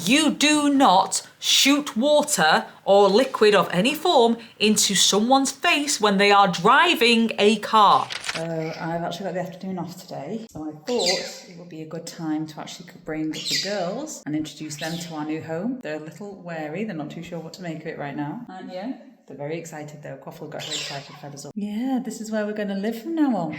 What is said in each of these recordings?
You do not shoot water or liquid of any form into someone's face when they are driving a car. So I've actually got the afternoon off today, so I thought it would be a good time to actually bring the girls and introduce them to our new home. They're a little wary, they're not too sure what to make of it right now, aren't you? They're very excited though. Koffel got very excited, fed us up. Yeah, this is where we're going to live from now on.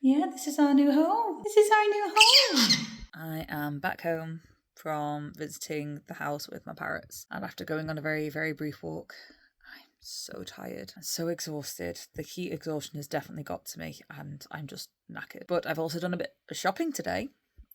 Yeah, this is our new home. This is our new home. I am back home from visiting the house with my parrots, and after going on a very, very brief walk, I'm so tired and so exhausted. The heat exhaustion has definitely got to me, and I'm just knackered. But I've also done a bit of shopping today.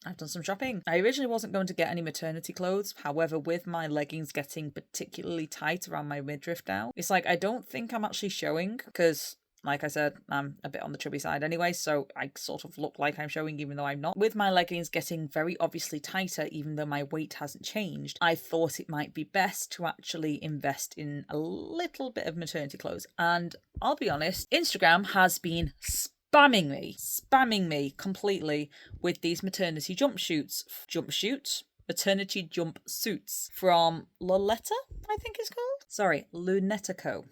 I've done some shopping. I originally wasn't going to get any maternity clothes. However, with my leggings getting particularly tight around my midriff now, it's like I don't think I'm actually showing, because like I said, I'm a bit on the chubby side anyway, so I sort of look like I'm showing even though I'm not. With my leggings getting very obviously tighter, even though my weight hasn't changed, I thought it might be best to actually invest in a little bit of maternity clothes. And I'll be honest, Instagram has been spamming me completely with these maternity maternity jumpsuits from Loletta, I think it's called. Sorry, Lunetico.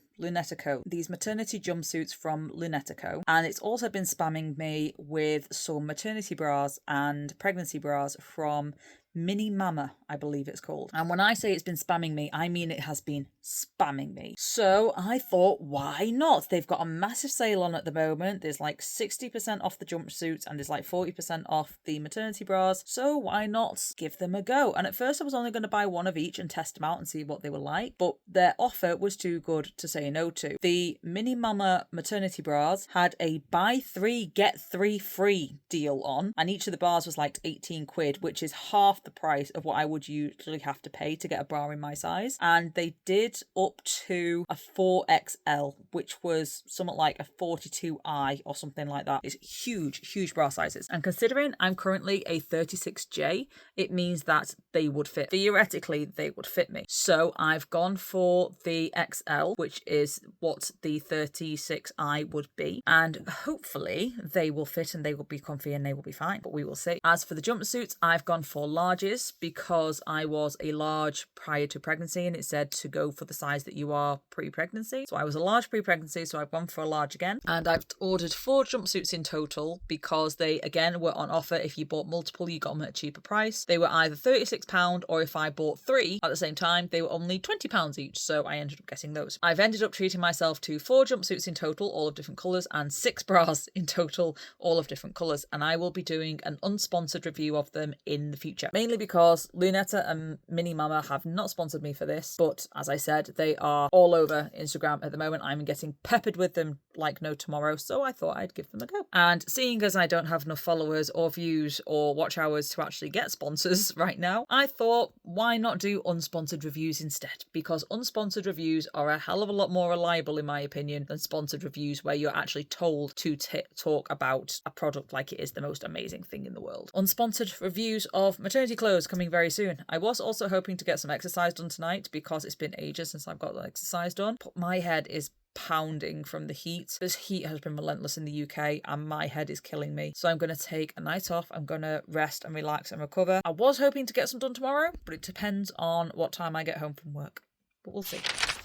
These maternity jumpsuits from Lunetico. And it's also been spamming me with some maternity bras and pregnancy bras from Mini Mama, I believe it's called. And when I say it's been spamming me, I mean it has been spamming me. So I thought, why not? They've got a massive sale on at the moment. There's like 60% off the jumpsuits and there's like 40% off the maternity bras. So why not give them a go? And at first I was only going to buy one of each and test them out and see what they were like. But their offer was too good to say no to. The Mini Mama maternity bras had a buy 3 get 3 free deal on. And each of the bras was like 18 quid, which is half the price of what I would usually have to pay to get a bra in my size. And they did up to a 4XL, which was somewhat like a 42I or something like that. It's huge bra sizes. And considering I'm currently a 36J, it means that they would fit. Theoretically, they would fit me. So I've gone for the XL, which is what the 36I would be. And hopefully they will fit and they will be comfy and they will be fine, but we will see. As for the jumpsuits, I've gone for larges because I was a large prior to pregnancy and it said to go for the size that you are pre-pregnancy. So I was a large pre-pregnancy, so I've gone for a large again. And I've ordered 4 jumpsuits in total because they, again, were on offer. If you bought multiple, you got them at a cheaper price. They were either £36 or if I bought 3 at the same time, they were only £20 each. So I ended up getting those. I've ended up treating myself to 4 jumpsuits in total, all of different colours, and 6 bras in total, all of different colours. And I will be doing an unsponsored review of them in the future. Mainly because Lunetta and Mini Mama have not sponsored me for this, but as I said, they are all over Instagram at the moment. I'm getting peppered with them like no tomorrow, so I thought I'd give them a go. And seeing as I don't have enough followers or views or watch hours to actually get sponsors right now, I thought, why not do unsponsored reviews instead? Because unsponsored reviews are a hell of a lot more reliable, in my opinion, than sponsored reviews where you're actually told to talk about a product like it is the most amazing thing in the world. Unsponsored reviews of maternity clothes coming very soon. I was also hoping to get some exercise done tonight because it's been ages since I've got the exercise done, but my head is pounding from the heat. This heat has been relentless in the UK and my head is killing me. So I'm going to take a night off. I'm going to rest and relax and recover. I was hoping to get some done tomorrow, but it depends on what time I get home from work. But we'll see.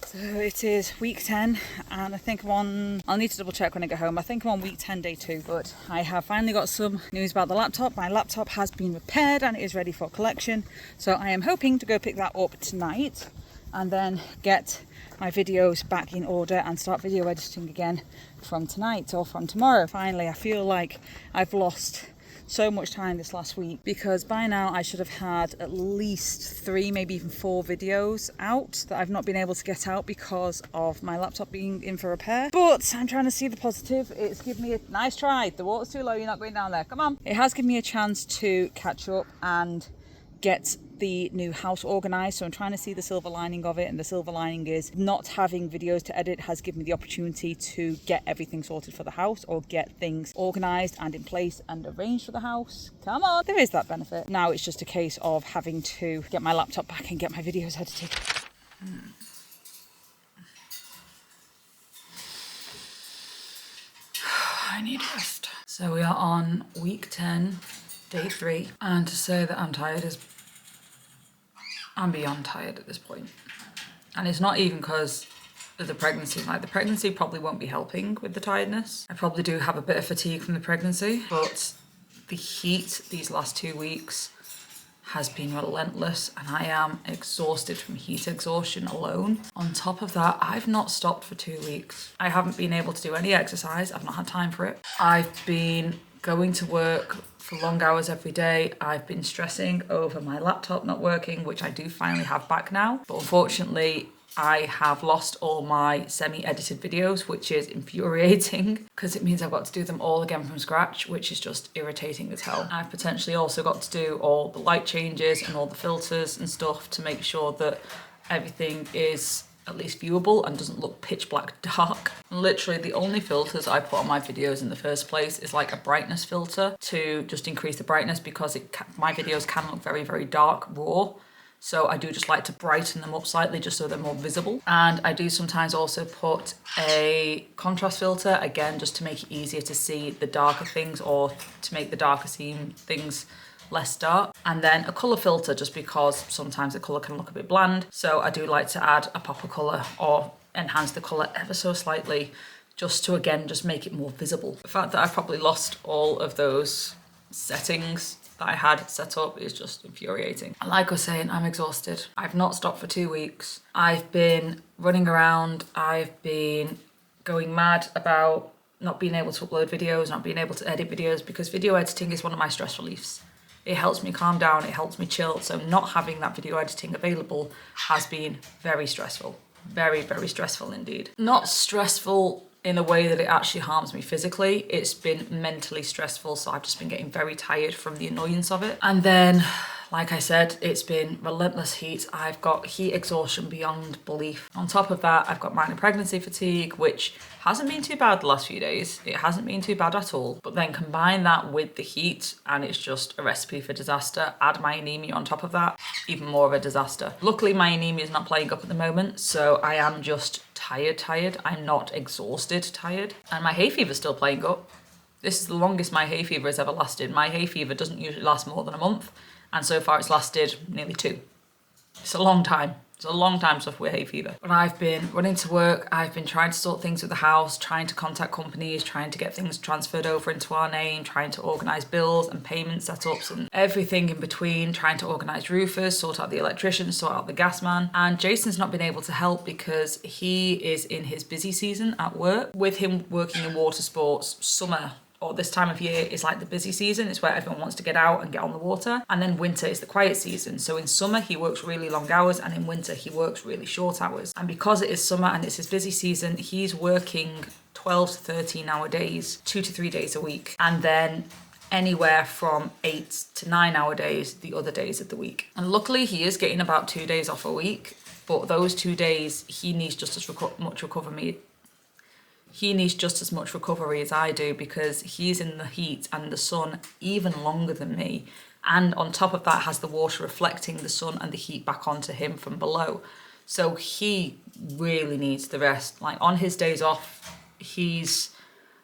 So it is week 10 and I think I'll need to double check when I get home. I think I'm on week 10 day 2, but I have finally got some news about the laptop. My laptop has been repaired and it is ready for collection. So I am hoping to go pick that up tonight and then get my videos back in order and start video editing again from tonight or from tomorrow. Finally, I feel like I've lost so much time this last week because by now I should have had at least 3, maybe even 4 videos out that I've not been able to get out because of my laptop being in for repair. But I'm trying to see the positive. It's given me a nice try. The water's too low, you're not going down there. Come on. It has given me a chance to catch up and get the new house organized, so I'm trying to see the silver lining of it, and the silver lining is not having videos to edit has given me the opportunity to get everything sorted for the house or get things organized and in place and arranged for the house. Come on, there is that benefit. Now it's just a case of having to get my laptop back and get my videos edited. I need rest. So we are on week 10, day 3, and to say that I'm tired is I'm beyond tired at this point. And it's not even because of the pregnancy. Like, the pregnancy probably won't be helping with the tiredness. I probably do have a bit of fatigue from the pregnancy, but the heat these last 2 weeks has been relentless, and I am exhausted from heat exhaustion alone. On top of that, I've not stopped for 2 weeks. I haven't been able to do any exercise. I've not had time for it. I've been going to work for long hours every day. I've been stressing over my laptop not working, which I do finally have back now. But unfortunately, I have lost all my semi-edited videos, which is infuriating because it means I've got to do them all again from scratch, which is just irritating as hell. I've potentially also got to do all the light changes and all the filters and stuff to make sure that everything is at least viewable and doesn't look pitch black dark. Literally the only filters I put on my videos in the first place is like a brightness filter to just increase the brightness, because my videos can look very, very dark raw. So I do just like to brighten them up slightly just so they're more visible. And I do sometimes also put a contrast filter, again, just to make it easier to see the darker things, or to make the darker seem things less dark. And then a colour filter, just because sometimes the colour can look a bit bland. So I do like to add a pop of colour or enhance the colour ever so slightly, just to, again, just make it more visible. The fact that I've probably lost all of those settings that I had set up is just infuriating. And like I was saying, I'm exhausted. I've not stopped for 2 weeks. I've been running around. I've been going mad about not being able to upload videos, not being able to edit videos, because video editing is one of my stress reliefs. It helps me calm down, it helps me chill. So not having that video editing available has been very stressful. Very, very stressful indeed. Not stressful in a way that it actually harms me physically. It's been mentally stressful, so I've just been getting very tired from the annoyance of it. And then, like I said, it's been relentless heat. I've got heat exhaustion beyond belief. On top of that, I've got minor pregnancy fatigue, which hasn't been too bad the last few days. It hasn't been too bad at all. But then combine that with the heat and it's just a recipe for disaster. Add my anemia on top of that, even more of a disaster. Luckily, my anemia is not playing up at the moment, so I am just tired. I'm not exhausted tired. And my hay fever's still playing up. This is the longest my hay fever has ever lasted. My hay fever doesn't usually last more than a month, and so far it's lasted nearly 2. It's a long time. It's a long time stuff with hay fever. But I've been running to work. I've been trying to sort things with the house, trying to contact companies, trying to get things transferred over into our name, trying to organise bills and payment setups and everything in between, trying to organise roofers, sort out the electrician, sort out the gas man. And Jason's not been able to help because he is in his busy season at work. With him working in water sports, summer or this time of year is like the busy season. It's where everyone wants to get out and get on the water. And then winter is the quiet season. So in summer, he works really long hours, and in winter, he works really short hours. And because it is summer and it's his busy season, he's working 12 to 13 hour days, 2 to 3 days a week. And then anywhere from 8 to 9 hour days the other days of the week. And luckily, he is getting about 2 days off a week. But those 2 days, he needs just as much recovery. He needs just as much recovery as I do, because he's in the heat and the sun even longer than me. And on top of that has the water reflecting the sun and the heat back onto him from below. So he really needs the rest. Like on his days off, he's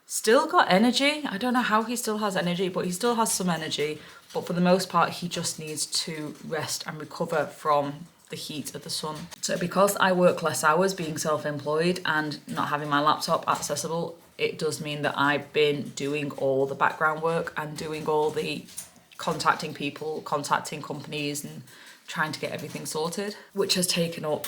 still got energy. I don't know how he still has energy, but he still has some energy. But for the most part, he just needs to rest and recover from the heat of the sun. So because I work less hours being self-employed and not having my laptop accessible, it does mean that I've been doing all the background work and doing all the contacting people, contacting companies and trying to get everything sorted, which has taken up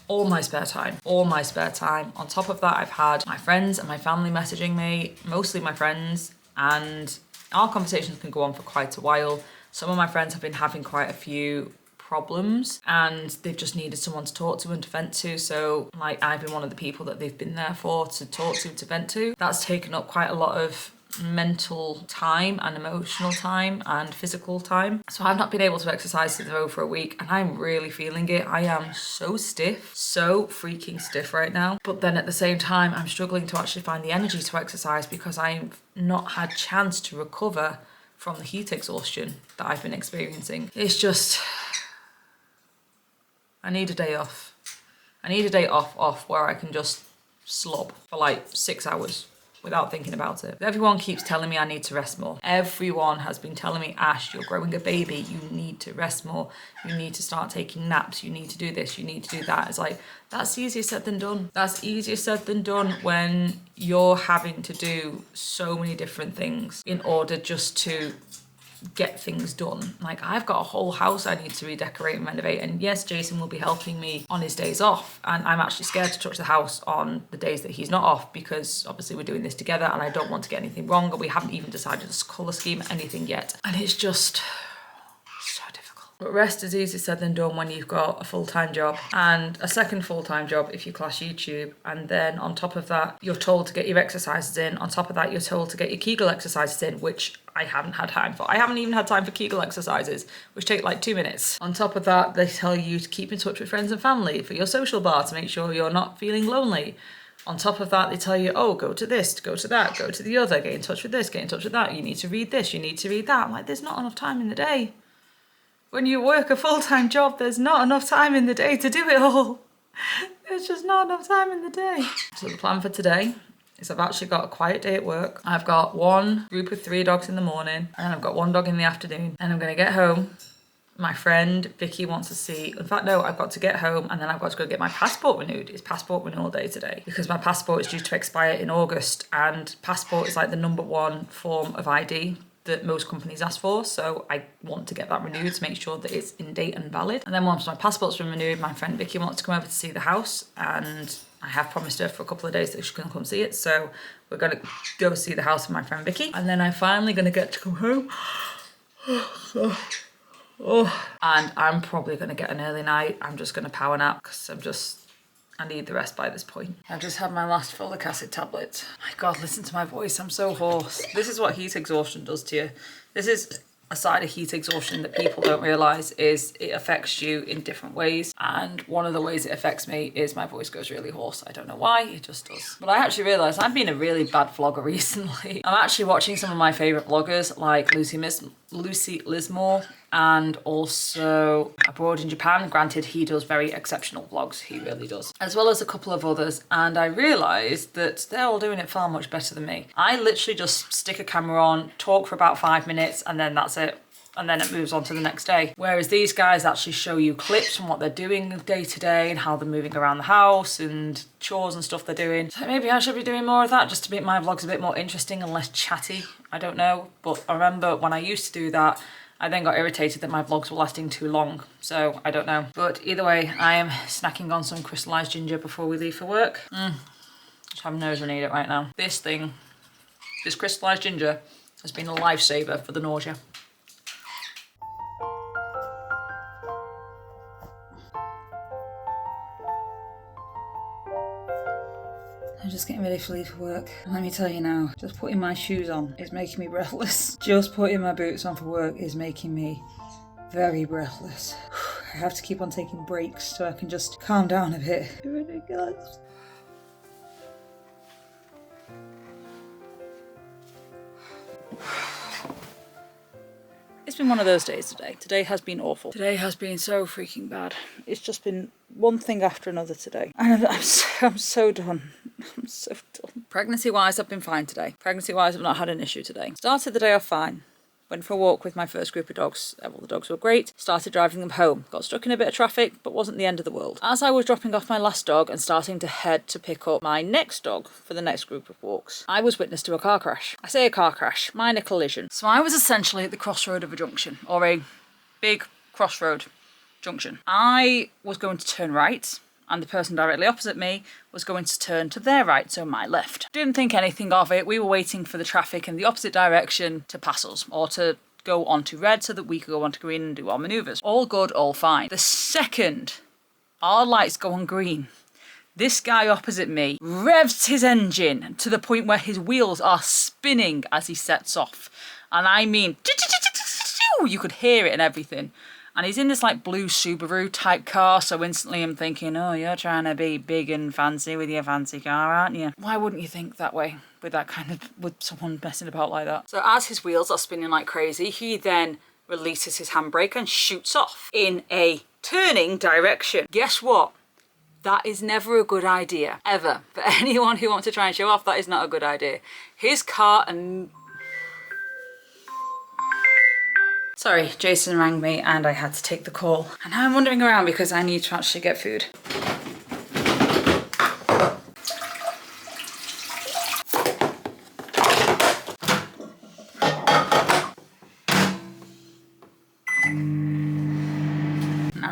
all my spare time. On top of that, I've had my friends and my family messaging me, mostly my friends, and our conversations can go on for quite a while. Some of my friends have been having quite a few problems and they've just needed someone to talk to and to vent to. So like I've been one of the people that they've been there for, to talk to vent to. That's taken up quite a lot of mental time and emotional time and physical time. So I've not been able to exercise for over a week and I'm really feeling it. I am so stiff, so freaking stiff right now. But then at the same time, I'm struggling to actually find the energy to exercise because I've not had chance to recover from the heat exhaustion that I've been experiencing. It's just, I need a day off. I need a day off where I can just slob for like 6 hours. without thinking about it. Everyone keeps telling me I need to rest more. Everyone has been telling me, Ash, you're growing a baby, you need to rest more. You need to start taking naps, you need to do this, you need to do that. It's like, that's easier said than done. That's easier said than done when you're having to do so many different things in order just to get things done. Like, I've got a whole house I need to redecorate and renovate, and yes, Jason will be helping me on his days off, and I'm actually scared to touch the house on the days that he's not off, because obviously we're doing this together and I don't want to get anything wrong, and we haven't even decided the colour scheme, anything yet, and it's just so difficult. But rest is easier said than done when you've got a full-time job and a second full-time job if you class YouTube, and then on top of that you're told to get your exercises in, on top of that you're told to get your Kegel exercises in, which I haven't had time for. I haven't even had time for Kegel exercises, which take like 2 minutes. On top of that, they tell you to keep in touch with friends and family for your social bar to make sure you're not feeling lonely. On top of that, they tell you, oh, go to this, go to that, go to the other, get in touch with this, get in touch with that. You need to read this, you need to read that. I'm like, there's not enough time in the day. When you work a full-time job, there's not enough time in the day to do it all. There's just not enough time in the day. So the plan for today is I've actually got a quiet day at work. I've got one group of 3 dogs in the morning, and I've got 1 dog in the afternoon. And I'm gonna get home. My friend Vicky wants to see, in fact, no, I've got to get home and then I've got to go get my passport renewed. It's passport renewal day today because my passport is due to expire in August, and passport is like the #1 form of ID that most companies ask for, so I want to get that renewed to make sure that it's in date and valid. And then once my passport's been renewed, my friend Vicky wants to come over to see the house, and I have promised her for a couple of days that she can come see it, so we're gonna go see the house with my friend Vicky, and then I'm finally gonna get to come home. And I'm probably gonna get an early night. I'm just gonna power nap because I need the rest by this point. I've just had my last folic acid tablet. My God, listen to my voice, I'm so hoarse. This is what heat exhaustion does to you. This is a side of heat exhaustion that people don't realise, is it affects you in different ways. And one of the ways it affects me is my voice goes really hoarse. I don't know why, it just does. But I actually realised I've been a really bad vlogger recently. I'm actually watching some of my favourite vloggers like Lucy Lismore, and also Abroad in Japan. Granted, he does very exceptional vlogs, he really does. As well as a couple of others, and I realised that they're all doing it far much better than me. I literally just stick a camera on, talk for about 5 minutes, and then that's it. And then it moves on to the next day. Whereas these guys actually show you clips from what they're doing day to day and how they're moving around the house and chores and stuff they're doing. So maybe I should be doing more of that just to make my vlogs a bit more interesting and less chatty. I don't know. But I remember when I used to do that, I then got irritated that my vlogs were lasting too long. So I don't know. But either way, I am snacking on some crystallised ginger before we leave for work. Just have a nose and eat it right now. This crystallised ginger has been a lifesaver for the nausea. I'm just getting ready for leave for work. And let me tell you now, just putting my shoes on is making me breathless. Just putting my boots on for work is making me very breathless. I have to keep on taking breaks so I can just calm down a bit. It's ridiculous. It's been one of those days today. Today has been awful. Today has been so freaking bad. It's just been one thing after another today. And I'm so done. I'm so done. Pregnancy-wise, I've been fine today. Pregnancy-wise, I've not had an issue today. Started the day off fine. Went for a walk with my first group of dogs. All the dogs were great. Started driving them home. Got stuck in a bit of traffic, but wasn't the end of the world. As I was dropping off my last dog and starting to head to pick up my next dog for the next group of walks, I was witness to a car crash. I say a car crash, minor collision. So I was essentially at the crossroad of a junction, or a big crossroad junction. I was going to turn right, and the person directly opposite me was going to turn to their right, so my left. Didn't think anything of it. We were waiting for the traffic in the opposite direction to pass us, or to go onto red so that we could go onto green and do our manoeuvres. All good, all fine. The second our lights go on green, this guy opposite me revs his engine to the point where his wheels are spinning as he sets off. And I mean, you could hear it and everything. And he's in this like blue Subaru type car, so instantly I'm thinking, oh, you're trying to be big and fancy with your fancy car, aren't you? Why wouldn't you think that way with someone messing about like that? So as his wheels are spinning like crazy, he then releases his handbrake and shoots off in a turning direction. Guess what? That is never a good idea, ever. For anyone who wants to try and show off, that is not a good idea. His car and... Sorry, Jason rang me and I had to take the call. And now I'm wandering around because I need to actually get food.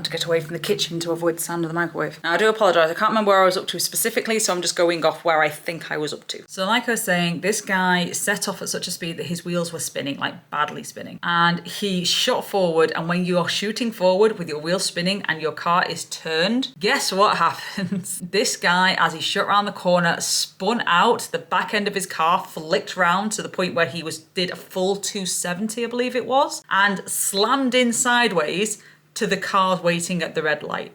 To get away from the kitchen to avoid the sound of the microwave. Now I do apologise, I can't remember where I was up to specifically, so I'm just going off where I think I was up to. So like I was saying, this guy set off at such a speed that his wheels were spinning, like badly spinning. And he shot forward, and when you are shooting forward with your wheels spinning and your car is turned, guess what happens? This guy, as he shot around the corner, spun out, the back end of his car flicked round to the point where he did a full 270, I believe it was, and slammed in sideways to the cars waiting at the red light.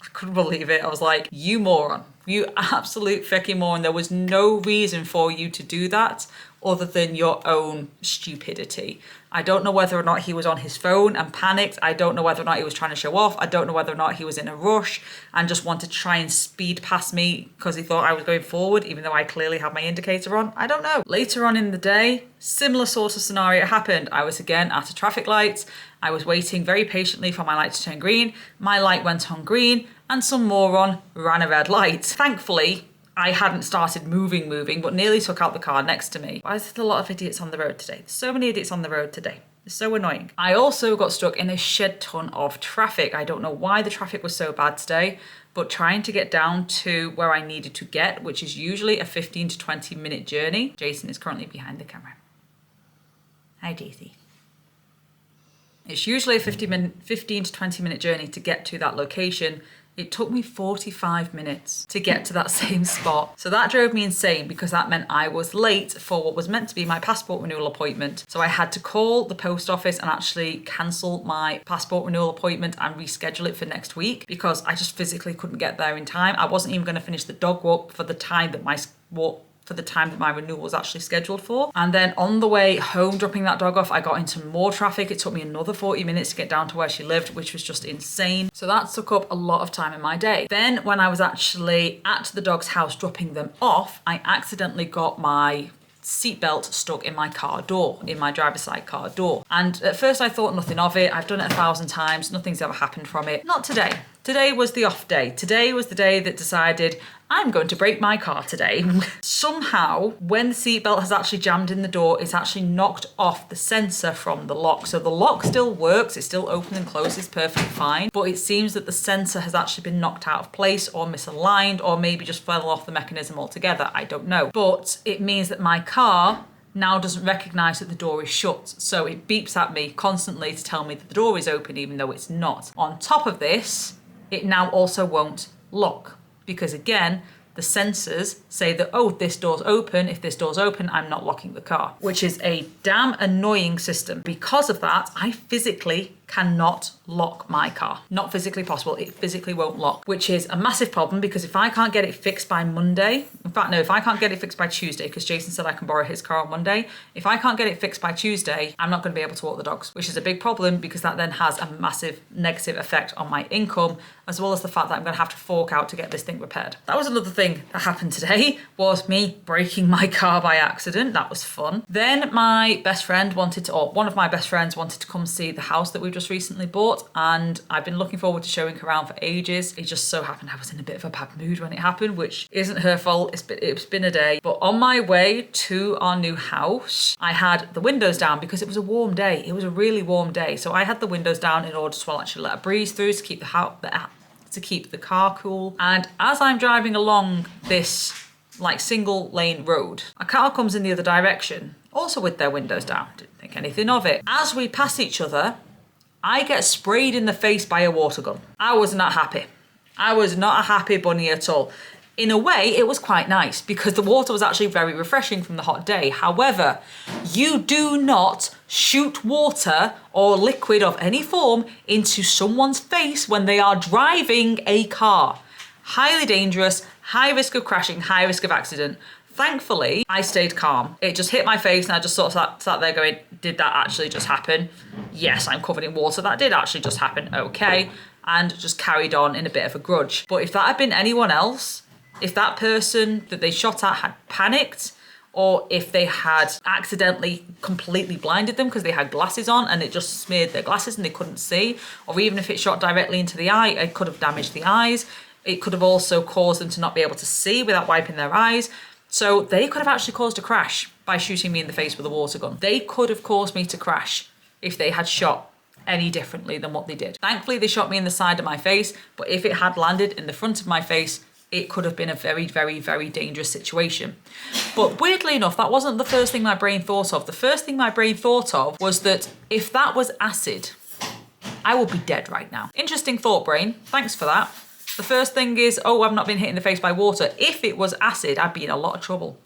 I couldn't believe it. I was like, you moron. You absolute fucking moron. There was no reason for you to do that other than your own stupidity. I don't know whether or not he was on his phone and panicked. I don't know whether or not he was trying to show off. I don't know whether or not he was in a rush and just wanted to try and speed past me because he thought I was going forward, even though I clearly had my indicator on. I don't know. Later on in the day, similar sort of scenario happened. I was again at a traffic light. I was waiting very patiently for my light to turn green. My light went on green and some moron ran a red light. Thankfully, I hadn't started moving, but nearly took out the car next to me. Why is there a lot of idiots on the road today? There's so many idiots on the road today. It's so annoying. I also got stuck in a shed ton of traffic. I don't know why the traffic was so bad today, but trying to get down to where I needed to get, which is usually a 15 to 20 minute journey. Jason is currently behind the camera. Hi, Daisy. It's usually a 15 to 20 minute journey to get to that location. It took me 45 minutes to get to that same spot. So that drove me insane because that meant I was late for what was meant to be my passport renewal appointment. So I had to call the post office and actually cancel my passport renewal appointment and reschedule it for next week because I just physically couldn't get there in time. I wasn't even going to finish the dog walk for the time that my renewal was actually scheduled for. And then on the way home, dropping that dog off, I got into more traffic. It took me another 40 minutes to get down to where she lived, which was just insane. So that took up a lot of time in my day. Then when I was actually at the dog's house dropping them off, I accidentally got my seatbelt stuck in my car door, in my driver's side car door. And at first I thought nothing of it. I've done it 1,000 times. Nothing's ever happened from it. Not today. Today was the off day. Today was the day that decided I'm going to break my car today. Somehow, when the seatbelt has actually jammed in the door, it's actually knocked off the sensor from the lock. So the lock still works, it still opens and closes perfectly fine, but it seems that the sensor has actually been knocked out of place or misaligned or maybe just fell off the mechanism altogether. I don't know. But it means that my car now doesn't recognise that the door is shut. So it beeps at me constantly to tell me that the door is open even though it's not. On top of this, it now also won't lock. Because again, the sensors say that, oh, this door's open. If this door's open, I'm not locking the car, which is a damn annoying system. Because of that, I physically cannot lock my car. Not physically possible. It physically won't lock, which is a massive problem because if I can't get it fixed by Monday, in fact, no, if I can't get it fixed by Tuesday, because Jason said I can borrow his car on Monday, if I can't get it fixed by Tuesday, I'm not going to be able to walk the dogs, which is a big problem because that then has a massive negative effect on my income, as well as the fact that I'm going to have to fork out to get this thing repaired. That was another thing that happened today, was me breaking my car by accident. That was fun. Then my best friend one of my best friends wanted to come see the house that we just recently bought, and I've been looking forward to showing her around for ages. It just so happened I was in a bit of a bad mood when it happened, which isn't her fault. It's been a day. But on my way to our new house, I had the windows down because it was a warm day. It was a really warm day. So I had the windows down in order to actually let a breeze through to keep the car cool. And as I'm driving along this like single lane road, a car comes in the other direction, also with their windows down. Didn't think anything of it. As we pass each other, I get sprayed in the face by a water gun. I was not happy. I was not a happy bunny at all. In a way, it was quite nice because the water was actually very refreshing from the hot day. However, you do not shoot water or liquid of any form into someone's face when they are driving a car. Highly dangerous, high risk of crashing, high risk of accident. Thankfully, I stayed calm. It just hit my face and I just sort of sat there going, did that actually just happen? Yes, I'm covered in water. That did actually just happen. Okay. and just carried on in a bit of a grudge. But if that had been anyone else, if that person that they shot at had panicked, or if they had accidentally completely blinded them because they had glasses on and it just smeared their glasses and they couldn't see, or even if it shot directly into the eye, it could have damaged the eyes. It could have also caused them to not be able to see without wiping their eyes. So they could have actually caused a crash by shooting me in the face with a water gun. They could have caused me to crash if they had shot any differently than what they did. Thankfully, they shot me in the side of my face, but if it had landed in the front of my face, it could have been a very, very, very dangerous situation. But weirdly enough, that wasn't the first thing my brain thought of. The first thing my brain thought of was that if that was acid, I would be dead right now. Interesting thought, brain. Thanks for that. The first thing is, oh, I've not been hit in the face by water. If it was acid, I'd be in a lot of trouble.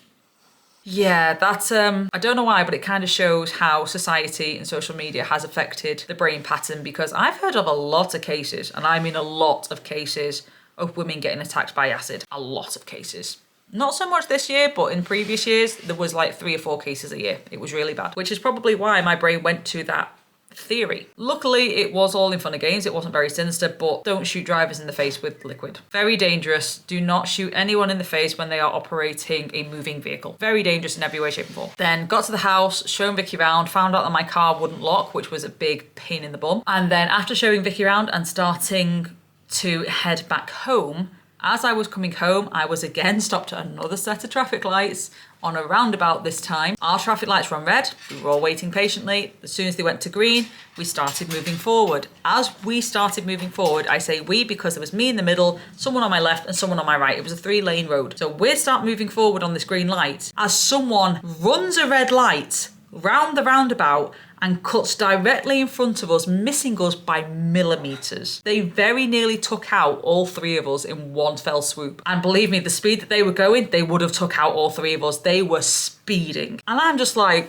Yeah, that's, I don't know why, but it kind of shows how society and social media has affected the brain pattern, because I've heard of a lot of cases, and I mean a lot of cases, of women getting attacked by acid. A lot of cases. Not so much this year, but in previous years, there was like 3 or 4 cases a year. It was really bad, which is probably why my brain went to that theory. Luckily, it was all in fun and games. It wasn't very sinister, but don't shoot drivers in the face with liquid. Very dangerous. Do not shoot anyone in the face when they are operating a moving vehicle. Very dangerous in every way, shape and form. Then got to the house, shown Vicky around, found out that my car wouldn't lock, which was a big pain in the bum. And then after showing Vicky around and starting to head back home, as I was coming home, I was again stopped at another set of traffic lights on a roundabout this time. Our traffic lights were on red. We were all waiting patiently. As soon as they went to green, we started moving forward. As we started moving forward, I say we because there was me in the middle, someone on my left and someone on my right. It was a 3-lane road. So we start moving forward on this green light as someone runs a red light round the roundabout and cuts directly in front of us, missing us by millimeters. They very nearly took out all 3 of us in one fell swoop. And believe me, the speed that they were going, they would have took out all 3 of us. They were speeding. And I'm just like,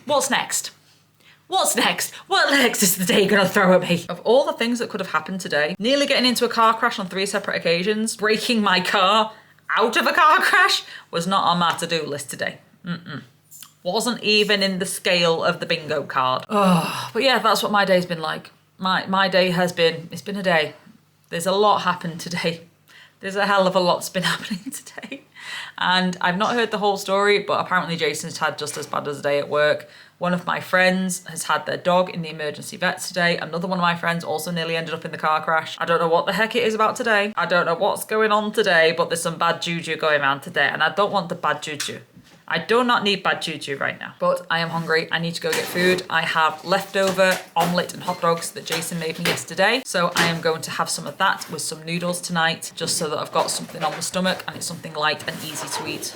what's next? What's next? What next is the day gonna throw at me? Of all the things that could have happened today, nearly getting into a car crash on 3 separate occasions, breaking my car out of a car crash was not on my to-do list today. Wasn't even in the scale of the bingo card. Oh, but yeah, that's what my day's been like. My day has been, it's been a day. There's a lot happened today. There's a hell of a lot's been happening today. And I've not heard the whole story, but apparently Jason's had just as bad as a day at work. One of my friends has had their dog in the emergency vet today. Another one of my friends also nearly ended up in the car crash. I don't know what the heck it is about today. I don't know what's going on today, but there's some bad juju going around today. And I don't want the bad juju. I do not need bad juju right now, but I am hungry. I need to go get food. I have leftover omelette and hot dogs that Jason made me yesterday. So I am going to have some of that with some noodles tonight, just so that I've got something on my stomach and it's something light and easy to eat.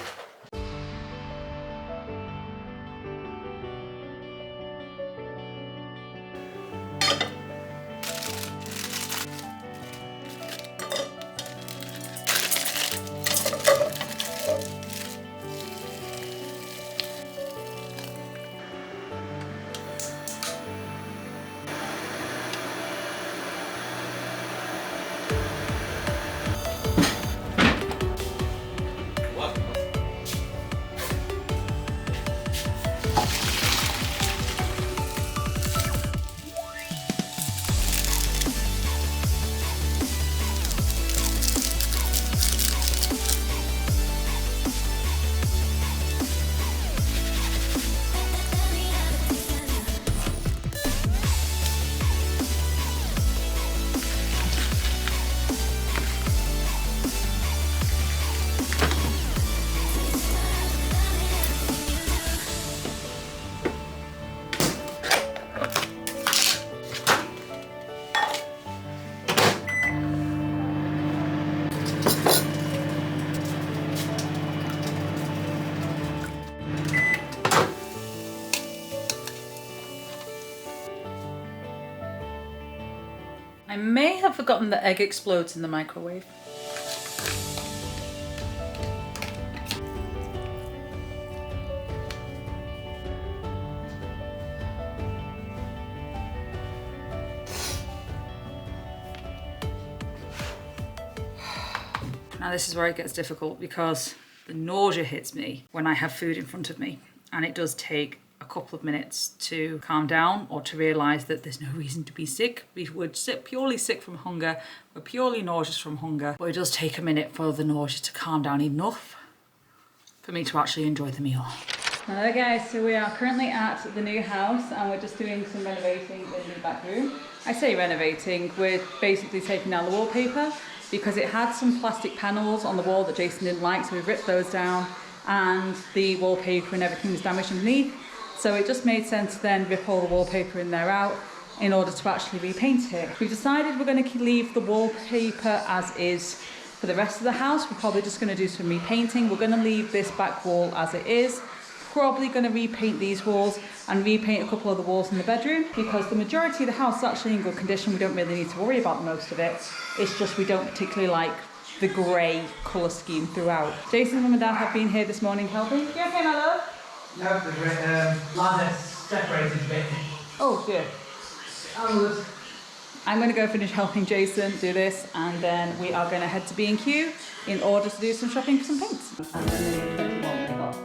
I may have forgotten that egg explodes in the microwave. Now this is where it gets difficult because the nausea hits me when I have food in front of me, and it does take a couple of minutes to calm down or to realise that there's no reason to be sick. We would sit purely sick from hunger, we're purely nauseous from hunger, but it does take a minute for the nausea to calm down enough for me to actually enjoy the meal. Hello guys, so we are currently at the new house and we're just doing some renovating in the back room. I say renovating, we're basically taking down the wallpaper because it had some plastic panels on the wall that Jason didn't like, so we've ripped those down and the wallpaper and everything was damaged underneath. So it just made sense to then rip all the wallpaper in there out in order to actually repaint it. We've decided we're going to leave the wallpaper as is for the rest of the house. We're probably just going to do some repainting. We're going to leave this back wall as it is. Probably going to repaint these walls and repaint a couple of the walls in the bedroom because the majority of the house is actually in good condition. We don't really need to worry about most of it. It's just we don't particularly like the grey colour scheme throughout. Jason's mum and dad have been here this morning helping. You okay, my love? No, the lattice decorated a bit. Oh, dear. I'm going to go finish helping Jason do this and then we are going to head to B&Q in order to do some shopping for some paints. And then the 21 they got.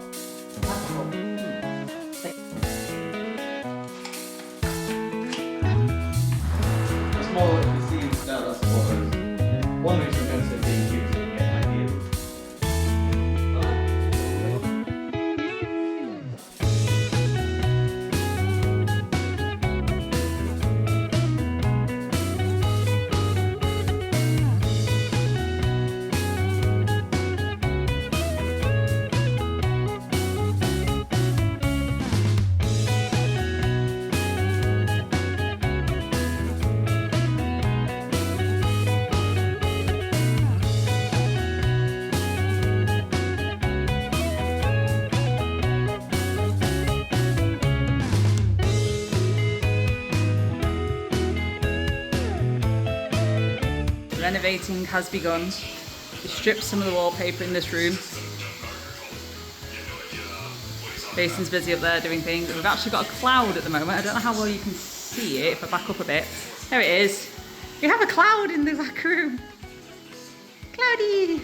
It's more like you see that, that's what one reason I'm going to say B&Q is to get an idea. Renovating has begun. We stripped some of the wallpaper in this room. Jason's busy up there doing things. We've actually got a cloud at the moment. I don't know how well you can see it if I back up a bit. There it is. We have a cloud in the back room. Cloudy!